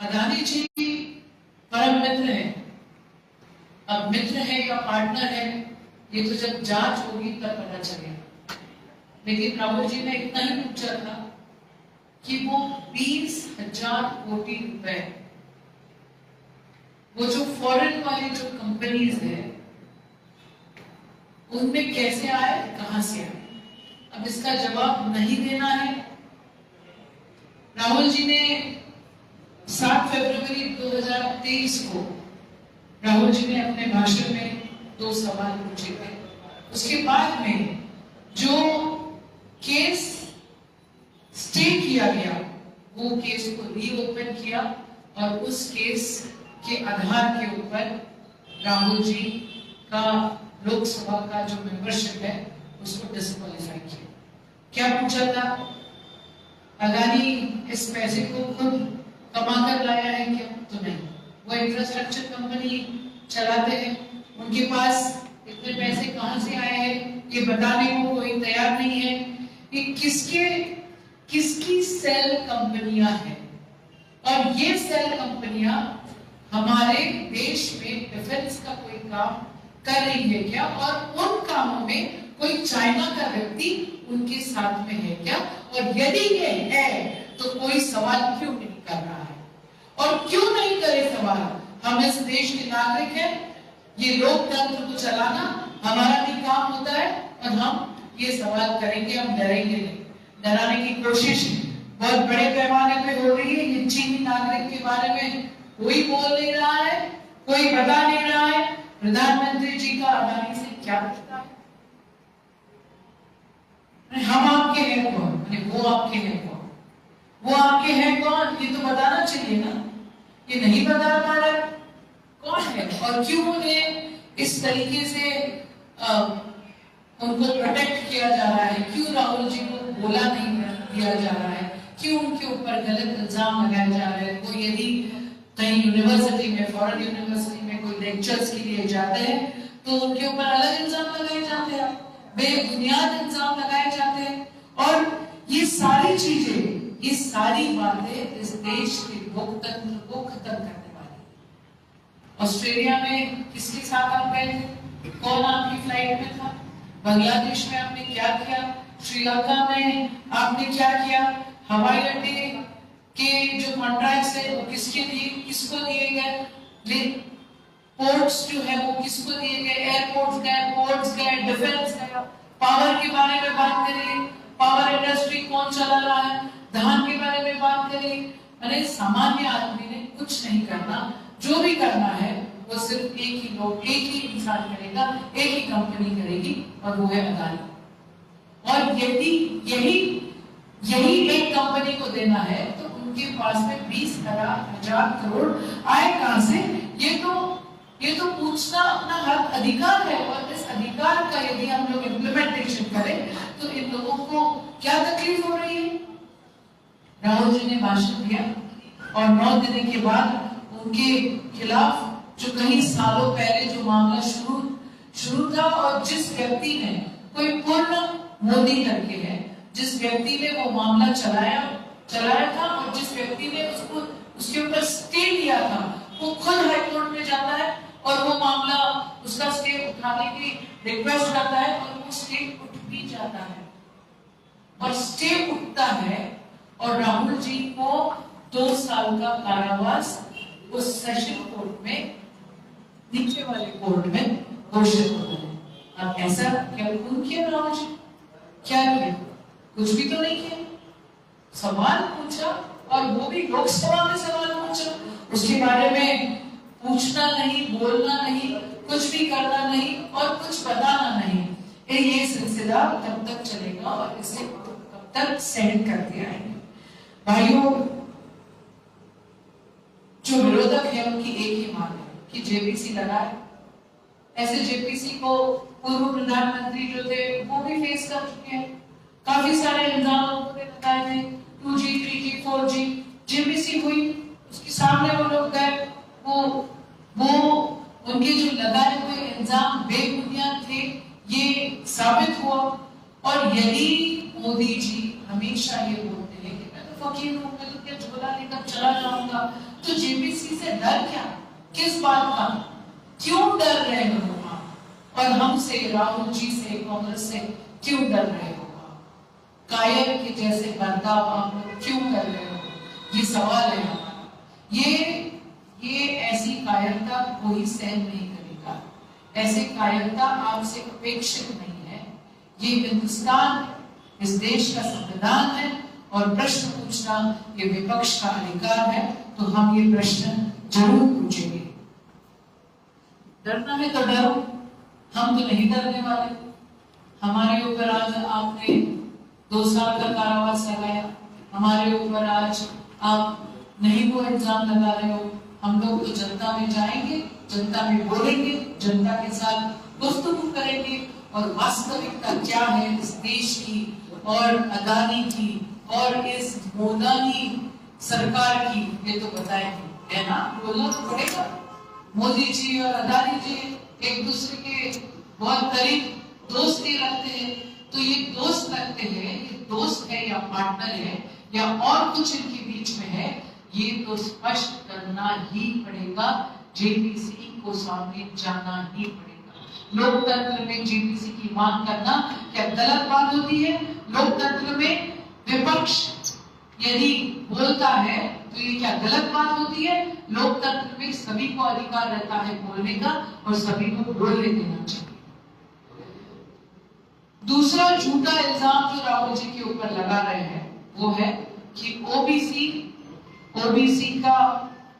अदानी जी परम मित्र है। अब मित्र है या पार्टनर है ये तो जब जांच होगी तब पता चलेगा। लेकिन राहुल जी ने इतना ही पूछा था कि वो 20,000 कोटी रुपए वो जो फॉरेन वाली जो कंपनीज है उनमें कैसे आए, कहां से आए। अब इसका जवाब नहीं देना है। राहुल जी ने 7 फरवरी 2023 को राहुल जी ने अपने भाषण में 2 सवाल पूछे थे। उसके बाद में जो केस स्टे किया गया वो केस को रीओपन किया और उस केस के आधार के ऊपर राहुल जी का लोकसभा का जो मेंबरशिप है उसको डिस्क्वालीफाई किया। क्या पूछा था, अदानी इस पैसे को खुद कमा कर लाया है क्या? तो नहीं, वो इंफ्रास्ट्रक्चर कंपनी चलाते हैं, उनके पास इतने पैसे कहां से आए हैं ये बताने को कोई तैयार नहीं है। कि किसकी सेल कंपनियां हैं और ये सेल कंपनियां हमारे देश में डिफेंस का कोई काम कर रही है क्या, और उन कामों में कोई चाइना का व्यक्ति उनके साथ में है क्या, और यदि ये है तो कोई सवाल क्यों नहीं कर रहा है? और क्यों नहीं करे सवाल? हम इस देश के नागरिक हैं, ये लोकतंत्र को चलाना हमारा भी काम होता है और हम ये सवाल करेंगे, हम डरेंगे नहीं। डराने की कोशिश बहुत बड़े पैमाने पे हो रही है। ये चीनी नागरिक के बारे में कोई बोल नहीं रहा है, कोई बता नहीं रहा है। प्रधानमंत्री जी का अदानी से क्या रिश्ता है? हम आपके हैं कौन, वो आपके हैं कौन? वो आपके हैं कौन ये तो बताना चाहिए ना। ये नहीं बता पा रहा कौन है और क्यों उन्हें इस तरीके से उनको प्रोटेक्ट किया जा रहा है, क्यों राहुल जी को बोला नहीं दिया जा रहा है, क्यों उनके ऊपर गलत इल्जाम लगाए जा रहे हैं। वो यदि कहीं यूनिवर्सिटी में, फॉरेन यूनिवर्सिटी में कोई लेक्चर्स के लिए जाते हैं तो उनके ऊपर अलग इल्जाम लगाए जाते हैं, बेबुनियाद इल्जाम लगाए जाते हैं। और ये सारी चीजें, ये सारी बातें इस देश के लोकतंत्र को खत्म करने वाली। ऑस्ट्रेलिया में किसके साथ आप गए थे? कौन आपकी फ्लाइट में था? बांग्लादेश में आपने क्या किया? श्रीलंका में आपने क्या किया? हवाई अड्डे के जो कॉन्ट्रैक्ट्स है वो किसके लिए, किसको दिए गए? पोर्ट्स जो है वो किसको दिए गए? एयरपोर्ट्स गए, पोर्ट्स गए, डिफेंस गया। पावर के बारे में बात करिए, पावर इंडस्ट्री कौन चला रहा है? धान के बारे में बात करिए। अरे सामान्य आदमी ने कुछ नहीं करना, जो भी करना है वो सिर्फ एक ही लोग, एक ही इंसान करेगा, एक ही कंपनी करेगी और वो है अदानी। और यदि यही एक कंपनी को देना है तो उनके पास में 20,000 करोड़ आए कहां से? ये तो पूछना अपना हक, अधिकार है। और इस अधिकार का यदि हम लोग इम्प्लीमेंटेशन करें तो इन लोगों को क्या तकलीफ हो रही है? राहुल जी ने भाषण दिया और 9 दिन के बाद उनके खिलाफ जो कई सालों पहले जो मामला शुरू था और जिस व्यक्ति ने, कोई पूर्ण मोदी करके है, जिस व्यक्ति ने वो मामला चलाया था और जिस व्यक्ति ने उसके ऊपर स्टे लिया था वो खुद हाईकोर्ट में जाता है और वो मामला, उसका स्टे उठाने की रिक्वेस्ट करता है और वो स्टे उठ भी जाता है। और स्टे उठता है और राहुल जी को 2 साल का कारावास उस सेशन कोर्ट में, नीचे वाले कोर्ट में घोषित होता है। अब ऐसा क्या किया राहुल जी? क्या किया? कुछ भी तो नहीं किया। सवाल पूछा और वो भी लोकसभा में सवाल पूछा, उसके बारे में पूछना नहीं, बोलना नहीं, कुछ भी करना नहीं और कुछ बताना नहीं। ये सिलसिला तब तक चलेगा और इसे कब तक सेट करते आएंगे। भाइयों, जो विरोधक है उनकी एक ही मांग है कि जेपीसी लगाए। ऐसे जेपीसी को पूर्व प्रधानमंत्री जो थे वो भी फेस कर चुके हैं। काफी सारे इल्जाम लोगों ने लगाए थे, 2G, 3G, 4G जेपीसी हुई, उसके सामने वो लोग गए, वो उनके जो लगाए हुए इल्जाम बेबुनियाद थे, ये साबित हुआ। और यदि मोदी जी हमेशा ये बोलते हैं कि मैं तो फकीर हूं, मैं तो क्या झोला लेकर चला जाऊंगा, तो तो जेपीसी से डर क्या, किस बात का, क्यों डर रहे हो आप? और हमसे, राहुल जी से, कांग्रेस से क्यों डर रहे हो आप? कायर के जैसे बर्ताव आप लोग क्यों कर रहे हो? ये सवाल है हमारा। ये ऐसी कायरता कोई सहन नहीं करेगा, ऐसी कायरता आपसे अपेक्षित नहीं है। ये हिंदुस्तान, इस देश का संविधान है और प्रश्न पूछना ये विपक्ष का अधिकार है, तो हम ये प्रश्न जरूर पूछेंगे। डरना है तो डरो, हम तो नहीं डरने वाले। हमारे ऊपर आज आपने 2 साल का कारावास लगाया, हमारे ऊपर आज आप नहीं वो इल्जाम लगा रहे हो। हम लोग तो जनता में जाएंगे, जनता में बोलेंगे, जनता के साथ गुफ्तगू करेंगे और वास्तविकता क्या है इस देश की और अदानी की और इस मोदानी सरकार की, ये तो बताएंगे, है ना? बोलना तो पड़ेगा। मोदी जी और अदानी जी एक दूसरे के बहुत करीब दोस्ती रखते हैं, तो ये दोस्त लगते हैं, ये दोस्त है या पार्टनर है या और कुछ इनके बीच में है, ये तो स्पष्ट करना ही पड़ेगा। जेपीसी को सामने जाना ही पड़ेगा। लोकतंत्र में जेपीसी की मांग करना क्या गलत बात होती है? लोकतंत्र में विपक्ष यदि बोलता है तो ये क्या गलत बात होती है? लोकतंत्र में सभी को अधिकार रहता है बोलने का और सभी को बोलने देना चाहिए। दूसरा झूठा इल्जाम जो राहुल जी के ऊपर लगा रहे हैं वो है कि ओबीसी का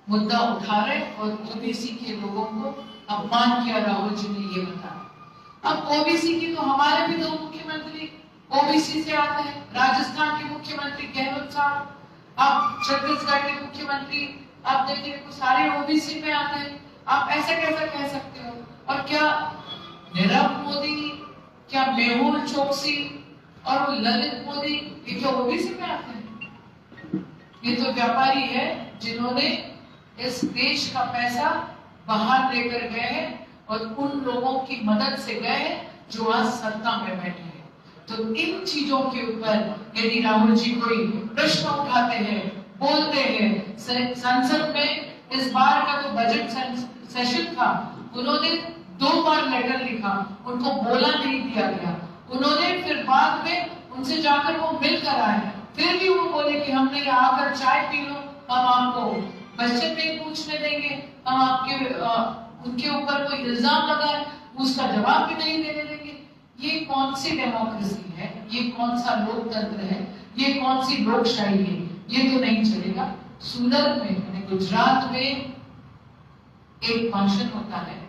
मुद्दा उठा रहे और ओबीसी के लोगों को अपमान किया राहुल जी ने, ये बताया। अब ओबीसी की तो हमारे भी 2 मुख्यमंत्री ओबीसी से आते हैं। राजस्थान के मुख्यमंत्री गहलोत साहब, अब छत्तीसगढ़ के मुख्यमंत्री आप देखिए तो सारे ओबीसी में आते हैं। आप ऐसा कैसा कह सकते हो? और क्या नीरव मोदी, क्या मेहुल चोकसी और ललित मोदी ये क्या ओबीसी में आते हैं? ये तो व्यापारी है जिन्होंने इस देश का पैसा बाहर लेकर गए हैं और उन लोगों की मदद से गए हैं जो आज सत्ता में बैठे हैं। तो इन चीजों के ऊपर यदि राहुल जी कोई प्रश्न उठाते हैं, बोलते हैं, संसद में इस बार का तो बजट सेशन था, उन्होंने 2 बार लेटर लिखा, उनको बोला नहीं दिया गया। उन्होंने फिर बाद में उनसे जाकर वो मिलकर आए, फिर भी वो बोले कि हमने यहाँ आकर चाय पी लो, हम आपको क्वेश्चन नहीं पूछने देंगे, हम आपके उनके ऊपर कोई इल्जाम लगाए उसका जवाब भी नहीं देने देंगे। ये कौन सी डेमोक्रेसी है? ये कौन सा लोकतंत्र है? ये कौन सी लोकशाही है? ये तो नहीं चलेगा। सूरत में, गुजरात में एक भाषण होता है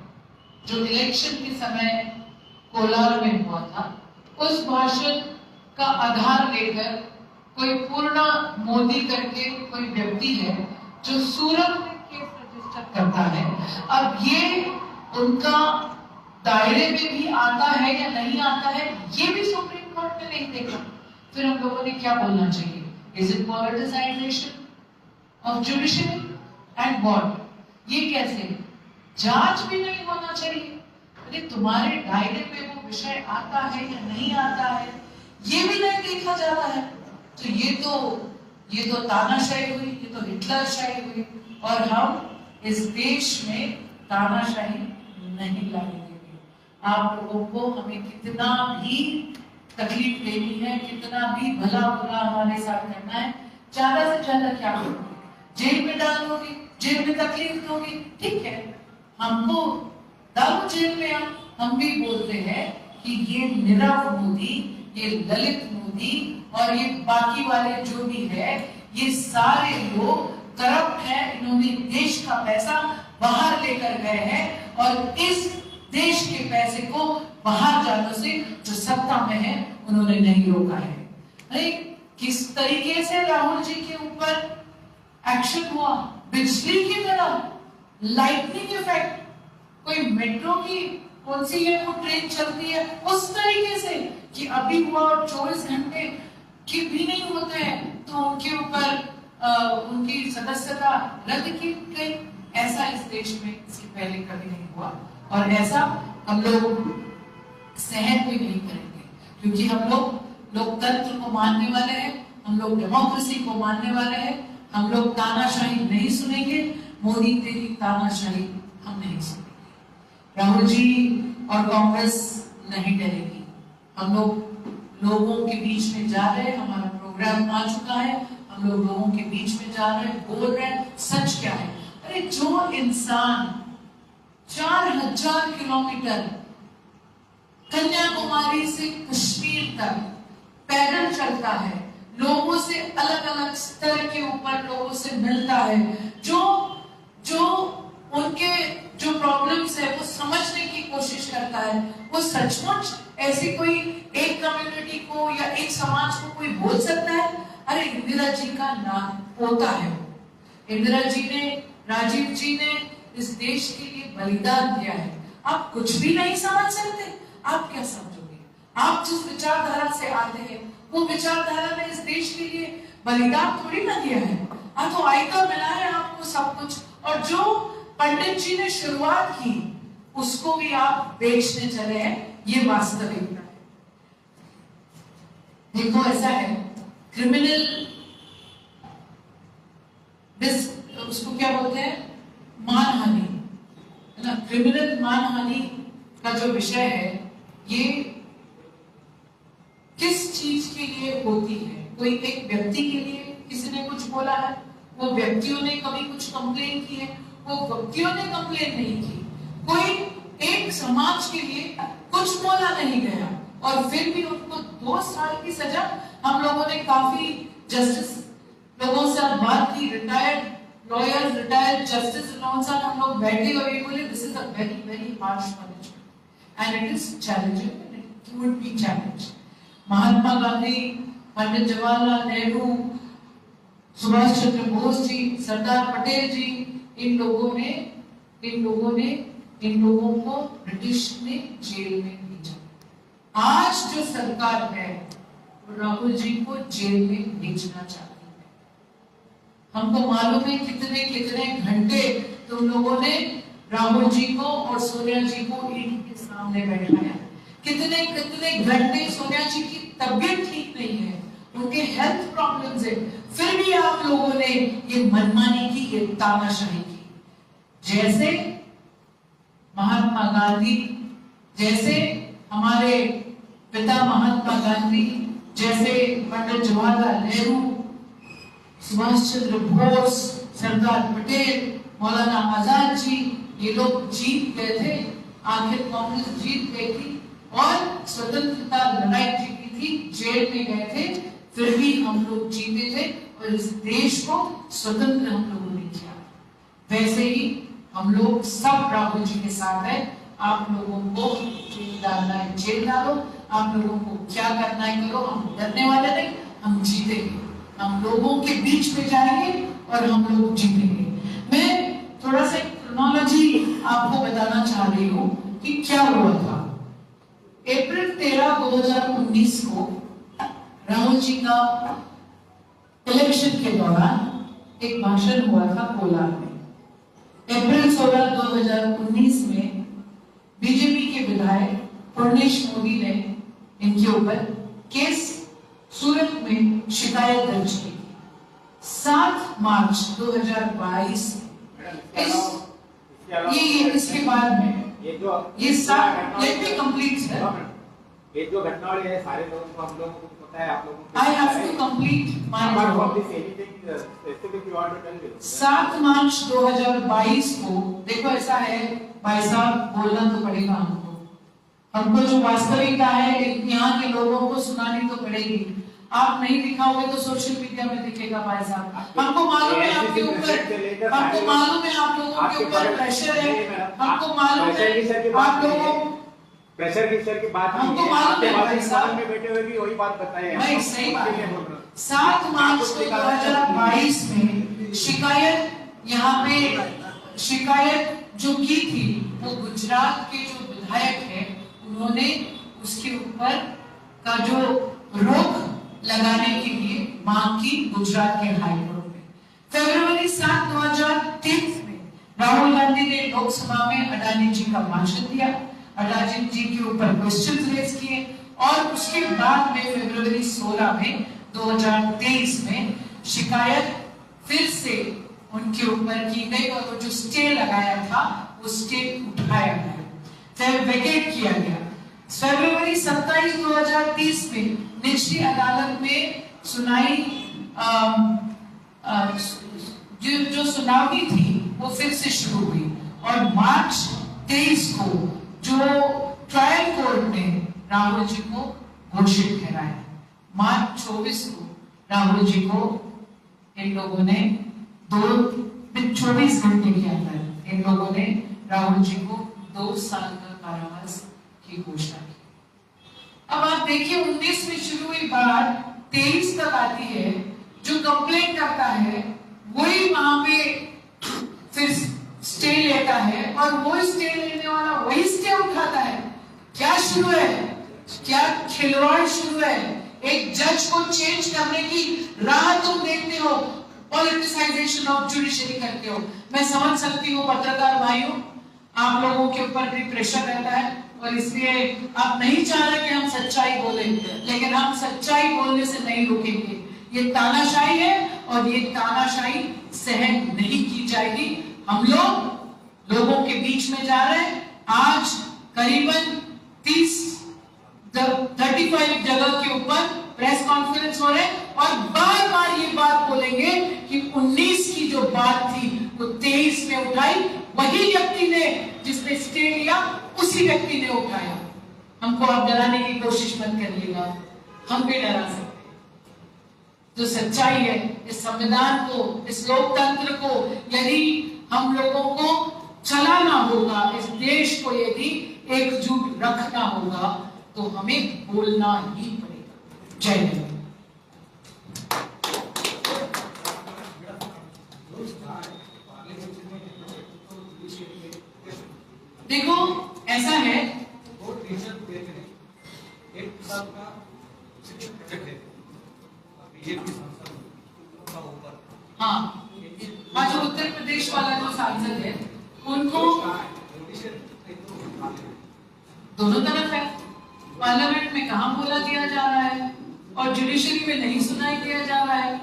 जो इलेक्शन के समय कोलार में हुआ था। उस भाषण का आधार लेकर कोई पूर्णा मोदी करके कोई व्यक्ति है जो सूरत में केस रजिस्टर करता है। अब ये उनका दायरे में भी आता है या नहीं आता है, ये भी सुप्रीम कोर्ट ने नहीं देखा। फिर हम लोगों ने क्या बोलना चाहिए? Is it politicisation of judiciary and what? ये कैसे? जांच भी नहीं होना चाहिए? अरे तुम्हारे दायरे में वो विषय आता है या नहीं आता है, ये भी नहीं देखा जाता है। तो ये तो तानाशाही हुई, ये तो हिटलरशाही हुई। और हम इस देश में तानाशाही नहीं लाने देंगे। आप लोगों को हमें कितना भी तकलीफ देनी है, कितना भी भला बुरा हमारे साथ करना है, ज्यादा से ज्यादा क्या करोगे? जेल में डालोगे, जेल में तकलीफ दोगे, ठीक है, हमको डालो जेल में। हम भी बोलते हैं कि ये नीरव मोदी, ये ललित मोदी और ये बाकी वाले जो भी है, ये सारे लोग करप्ट हैं। इन्होंने देश का पैसा बाहर लेकर गए हैं और इस देश के पैसे को बाहर जाने से जो सत्ता में है उन्होंने नहीं रोका है। अरे किस तरीके से राहुल जी के ऊपर एक्शन हुआ, बिजली की तरह, लाइटनिंग इफेक्ट। कोई मेट्रो की कौन सी है वो ट्रेन चलती है उस तरीके से कि अभी हुआ और 24 घंटे की भी नहीं होते हैं तो उनके ऊपर उनकी सदस्यता रद्द की गई। ऐसा इस देश में इसके पहले कभी नहीं हुआ और ऐसा हम लोग सहन भी नहीं करेंगे, क्योंकि हम लोग लोकतंत्र को मानने वाले हैं, हम लोग डेमोक्रेसी को मानने वाले हैं, हम लोग तानाशाही नहीं सुनेंगे। मोदी तेरी तानाशाही हम नहीं सुनेंगे। राहुल जी और कांग्रेस नहीं डरेगी। हम लोग लोगों के बीच में जा रहे हैं, हमारा प्रोग्राम आ चुका है, हम लोग लोगों के बीच में जा रहे हैं, बोल रहे हैं सच क्या है। अरे जो इंसान 4000 किलोमीटर कन्याकुमारी से कश्मीर तक पैदल चलता है, लोगों से अलग अलग स्तर के ऊपर लोगों से मिलता है, जो उनके जो प्रॉब्लम्स है वो समझने की कोशिश करता है, वो सचमुच ऐसी कोई एक कम्युनिटी को या एक समाज को कोई बोल सकता है? अरे इंदिरा जी का नाम पोता है। इंदिरा जी ने, राजीव जी ने इस देश के लिए बलिदान दिया है। आप कुछ भी नहीं समझ सकते? आप क्या समझोगे? आप जिस विचारधारा से आते हैं वो विचारधारा ने इस देश के लिए बलिदान थोड़ी ना दिया है। तो आयकर मिला है आपको सब कुछ, और जो पंडित जी ने शुरुआत की उसको भी आप बेचने चले हैं, ये वास्तविकता है। देखो ऐसा है, क्रिमिनल उसको क्या बोलते हैं, मानहानि, है ना। क्रिमिनल मानहानि का जो विषय है ये किस चीज के लिए होती है? कोई एक व्यक्ति के लिए किसी ने कुछ बोला है, वो व्यक्तियों ने कभी कुछ कंप्लेन की है, वो व्यक्तियों ने कंप्लेन नहीं की, कोई एक समाज के लिए कुछ बोला नहीं गया, और फिर भी उनको 2 साल की सजा। हम लोगों ने काफी जस्टिस लोगों से बात की, रिटायर्ड लॉयर्स, रिटायर्ड जस्टिस लोगों से हम लोग बैठे और ये बोले this is a very very harsh punishment and it is challenging, it would be challenge. Mahatma Gandhi, Pandit Jawaharlal Nehru, Subhash Chandra Bose ji, Sardar Patel ji, इन लोगों को ब्रिटिश ने जेल में भेजा। आज जो सरकार है राहुल जी को जेल में भेजना चाहती है। हमको मालूम है कितने कितने घंटे तुम लोगों ने राहुल जी को और सोनिया जी को इनके सामने बैठाया, कितने कितने घंटे। सोनिया जी की तबीयत ठीक नहीं है, उनके हेल्थ प्रॉब्लम्स है, फिर भी आप लोगों ने ये मनमानी की, ये तानाशाही की। जैसे महात्मा गांधी, जैसे हमारे पिता महात्मा गांधी, जैसे पंडित जवाहरलाल नेहरू, सुभाष चंद्र बोस, सरदार पटेल, मौलाना आजाद जी, ये लोग जीत गए थे। आखिर कांग्रेस जीत गई थी और स्वतंत्रता लड़ाई जीती थी, जेल में गए थे, फिर भी हम लोग जीते थे और इस देश को स्वतंत्र हम लोगों ने किया। वैसे ही हम लोग सब राहुल जी के साथ है। आप लोगों को जेल डालना है जेल डालो, आप लोगों को क्या करना है करो। हम डरने वाले नहीं, हम जीतेंगे, हम लोगों के बीच में जाएंगे और हम लोग जीतेंगे। मैं थोड़ा सा क्रोनोलॉजी आपको बताना चाह रही हूँ कि क्या हुआ था। अप्रैल 13, 2019 को राहुल जी का इलेक्शन के दौरान एक भाषण हुआ था कोलार में। अप्रैल 16, 2019 में बीजेपी के विधायक पूर्णेश मोदी ने इनके ऊपर केस सूरत में शिकायत दर्ज की। 7 मार्च 2022 इसके बाद में ये 7 लेट मी कंप्लीट सर। ये जो घटना हुई है सारे लोगों को, हम लोगों को पता है, आप लोगों को I have to complete my job। 7 मार्च 2022 को देखो ऐसा है भाई साहब, बोलना तो पड़ेगा हमको जो वास्तविकता है यहाँ के लोगों को सुनानी तो पड़ेगी। आप नहीं दिखाओगे तो सोशल मीडिया में दिखेगा भाई साहब। हमको मालूम है आपके ऊपर, हमको मालूम है आप लोगों के ऊपर प्रेशर है, हमको मालूम है आप लोगों प्रेशर की सर की बात हमको मालूम है भाई साहब में बैठे हुए भी वही बात बताए। नहीं सही बात है। 7 मार्च 2022 में शिकायत, यहाँ पे शिकायत जो की थी वो गुजरात के जो विधायक है उन्होंने उसके ऊपर का जो रोक लगाने के लिए मांग की गुजरात के हाई कोर्ट में। फरवरी 7, 2023 में राहुल गांधी ने लोकसभा में अडानी जी का भाषण दिया, अडानी जी के ऊपर क्वेश्चन रेज किए और उसके बाद में फरवरी 16 में 2023 में शिकायत फिर से उनके ऊपर की गई और वो जो स्टे लगाया था वो स्टे उठाया गया, फिर वेकेट किया गया। फरवरी 27, 2030 में निचली अदालत में सुनाई जो सुनावनी थी वो फिर से शुरू हुई और मार्च 23 को जो ट्रायल कोर्ट ने राहुल जी को घोषित ठहराया। मार्च 24 को राहुल जी को इन लोगों ने 24 घंटे के अंदर इन लोगों ने राहुल जी को 2 साल का कारावास की घोषणा की। अब आप देखिए 19 में शुरू हुई बात 23 तक आती है, जो कंप्लेंट करता है वही वहां पे फिर स्टे लेता है और वो स्टे लेने वाला वही स्टे उठाता है। क्या शुरू है, क्या खिलवाड़ शुरू है? एक जज को चेंज करने की राह तुम देखते हो, पॉलिटिसाइजेशन ऑफ जुडिशरी करते हो। मैं समझ सकती हूँ पत्रकार भाइयों, आप लोगों के ऊपर भी प्रेशर रहता है और इसलिए आप नहीं चाह रहे कि हम सच्चाई बोलें, लेकिन हम सच्चाई बोलने से नहीं रुकेंगे। ये तानाशाही है और ये तानाशाही सहन नहीं की जाएगी। हम लोग लोगों के बीच में जा रहे हैं। आज करीबन 35 जगह के ऊपर प्रेस कॉन्फ्रेंस हो रहे हैं और बार बार ये बात बोलेंगे कि 19 की जो बात थी वो 23 में उठाई, वही व्यक्ति ने जिसने स्टे लिया उसी व्यक्ति ने उठाया। हमको आप डराने की कोशिश मत करिएगा, हम भी डरा सकते हैं। जो सच्चाई है, इस संविधान को, इस लोकतंत्र को यदि हम लोगों को चलाना होगा, इस देश को यदि एकजुट रखना होगा तो हमें बोलना ही पड़ेगा। जय हिंद। देखो ऐसा है, हाँ, जो उत्तर प्रदेश वाला जो सांसद है उनको दोनों तरफ है। पार्लियामेंट में कहाँ बोला दिया जा रहा है और जुडिशरी में नहीं सुनाई दिया जा रहा है।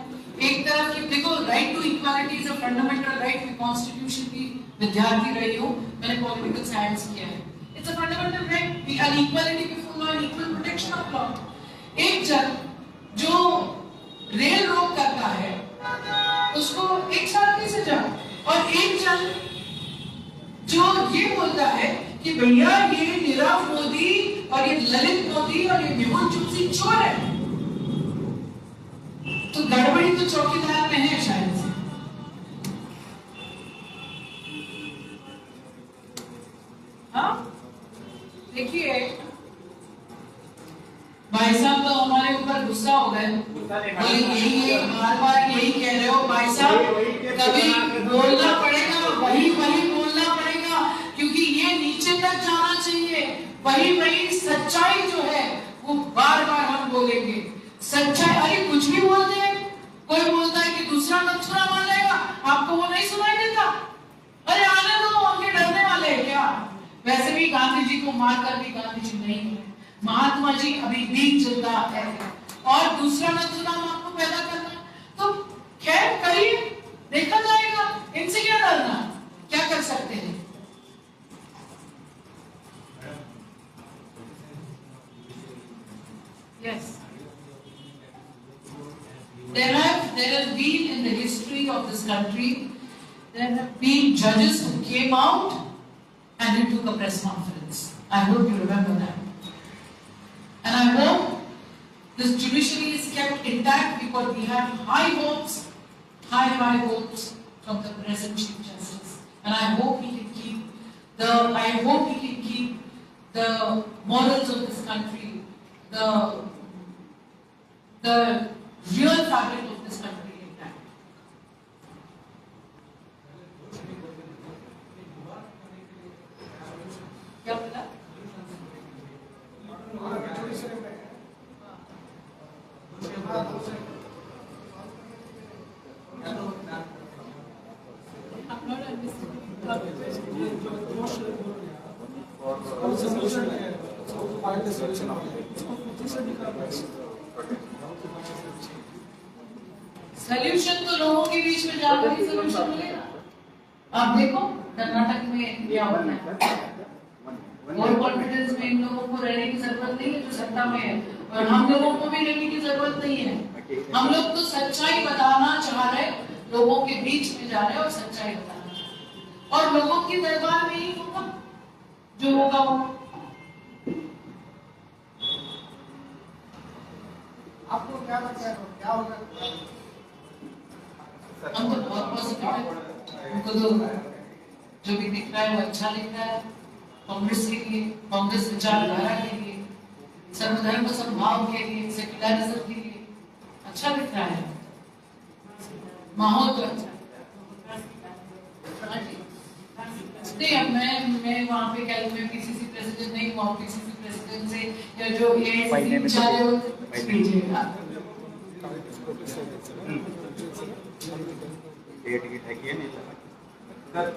एक तरफ की देखो, right to equality is a fundamental right. मैं कॉन्स्टिट्यूशन की विद्यार्थी रही हूँ, मैंने पॉलिटिकल साइंस किया है। It's a fundamental right, we are equality before law, equal protection of law. एक जज जो रेल रोक करता है उसको 1 साल की सजा, और एक जज जो ये बोलता है कि भैया ये नीरव मोदी और ये ललित मोदी और ये मेहुल चोकसी चोर है, तो गड़बड़ी तो चौकीदार में है शायद से। हाँ देखिए भाई साहब तो हमारे ऊपर गुस्सा हो गए, यही बार यही कह रहे हो भाई साहब, कभी बोलना पड़ेगा, वही बोलना पड़ेगा, क्योंकि ये नीचे तक जाना चाहिए। वही सच्चाई जो है वो बार बार हम बोलेंगे। सच्चाई, अरे कुछ भी बोलते हैं, कोई बोलता है कि दूसरा नथुरा मान लेगा, आपको वो नहीं सुनाई देता? अरे आने दो, उनके डरने वाले हैं क्या? वैसे भी गांधी जी को मारकर भी गांधी जी नहीं है, महात्मा जी अभी भी जिंदा है, और दूसरा नथुराम आपको पैदा करना, तो खैर करिए, देखा जाएगा, इनसे क्या डरना, क्या कर सकते हैं। Yes, there have been in the history of this country, there have been judges who came out and they took a press conference. I hope you remember that. And I hope this judiciary is kept intact, because we have high hopes from the present Chief Justice. And I hope he can keep the morals of this country, the real fabric of this country intact. क्या बोला? Solution तो लोगों के बीच में जाकर ही solution मिलेगा। आप देखो कर्नाटक में क्या होता है, और कॉन्फिडेंस में इन लोगों को रहने की जरूरत नहीं है जो सत्ता में है, और हम लोगों को भी रहने की जरूरत नहीं है। हम लोग तो सच्चाई बताना चाह रहे, लोगों के बीच में जा रहे और सच्चाई बताना चाह रहे, और लोगों की दरबार में ही होगा जो होगा वो। आपको क्या लगता है क्या होगा? हम तो बहुत पॉजिटिव है, हमको तो जो भी दिख रहा है वो अच्छा दिख रहा है। कांग्रेस के लिए, कांग्रेस विचारधारा के लिए, सर्वधर्म समभाव के लिए, सेक्युलरिज्म के लिए अच्छा दिख रहा है, माहौल तो अच्छा नहीं। अब मैं वहाँ पे क्या, मैं पीसीसी प्रेसिडेंट नहीं हूँ, पीसीसी प्रेसिडेंट से या जो एआईसीसी चाहे वो कीजिएगा। डेट की है कि नहीं सर?